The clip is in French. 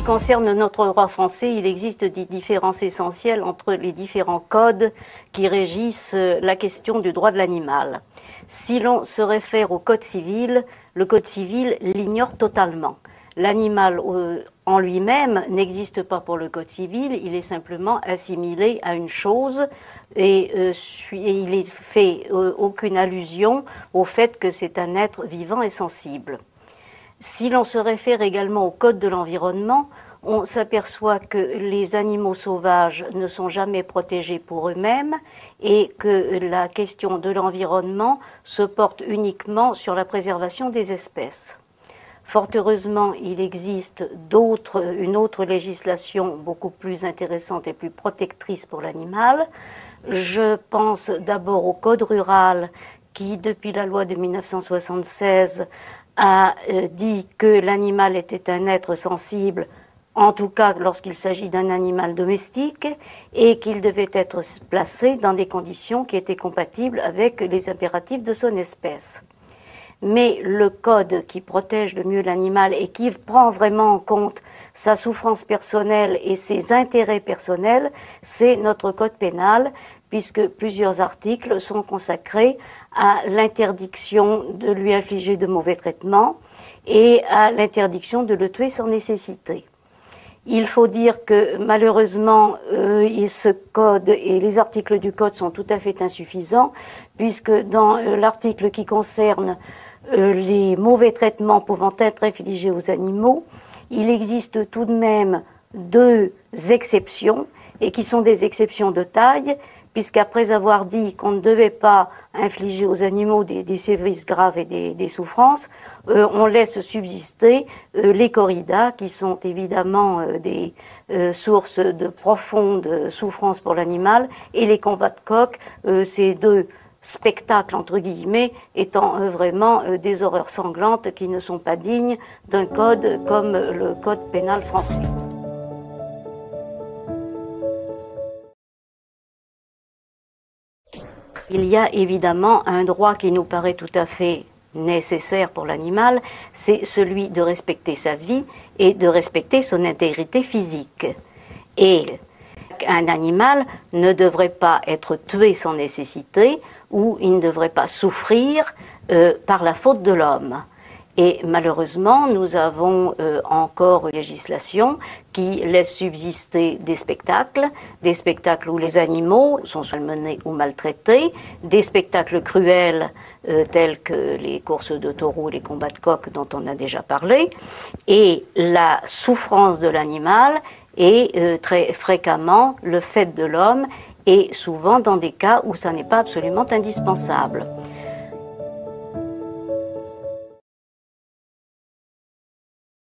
qui concerne notre droit français, il existe des différences essentielles entre les différents codes qui régissent la question du droit de l'animal. Si l'on se réfère au code civil, le code civil l'ignore totalement. L'animal en lui-même n'existe pas pour le code civil, il est simplement assimilé à une chose et il est fait aucune allusion au fait que c'est un être vivant et sensible. Si l'on se réfère également au code de l'environnement, on s'aperçoit que les animaux sauvages ne sont jamais protégés pour eux-mêmes et que la question de l'environnement se porte uniquement sur la préservation des espèces. Fort heureusement, il existe une autre législation beaucoup plus intéressante et plus protectrice pour l'animal. Je pense d'abord au Code rural qui, depuis la loi de 1976, a dit que l'animal était un être sensible, en tout cas lorsqu'il s'agit d'un animal domestique, et qu'il devait être placé dans des conditions qui étaient compatibles avec les impératifs de son espèce. Mais le code qui protège le mieux l'animal et qui prend vraiment en compte sa souffrance personnelle et ses intérêts personnels, c'est notre code pénal, puisque plusieurs articles sont consacrés à l'interdiction de lui infliger de mauvais traitements et à l'interdiction de le tuer sans nécessité. Il faut dire que malheureusement, ce code et les articles du code sont tout à fait insuffisants, puisque dans l'article qui concerne les mauvais traitements pouvant être infligés aux animaux, il existe tout de même 2 exceptions, et qui sont des exceptions de taille, puisqu'après avoir dit qu'on ne devait pas infliger aux animaux des sévices graves et des souffrances, on laisse subsister les corridas, qui sont évidemment des sources de profonde souffrance pour l'animal, et les combats de coqs, ces 2 spectacles, entre guillemets, étant vraiment des horreurs sanglantes qui ne sont pas dignes d'un code comme le code pénal français. Il y a évidemment un droit qui nous paraît tout à fait nécessaire pour l'animal, c'est celui de respecter sa vie et de respecter son intégrité physique. Et un animal ne devrait pas être tué sans nécessité ou il ne devrait pas souffrir par la faute de l'homme. Et malheureusement, nous avons encore une législation qui laisse subsister des spectacles où les animaux sont malmenés ou maltraités, des spectacles cruels tels que les courses de taureaux, les combats de coqs dont on a déjà parlé, et la souffrance de l'animal est très fréquemment le fait de l'homme et souvent dans des cas où ça n'est pas absolument indispensable.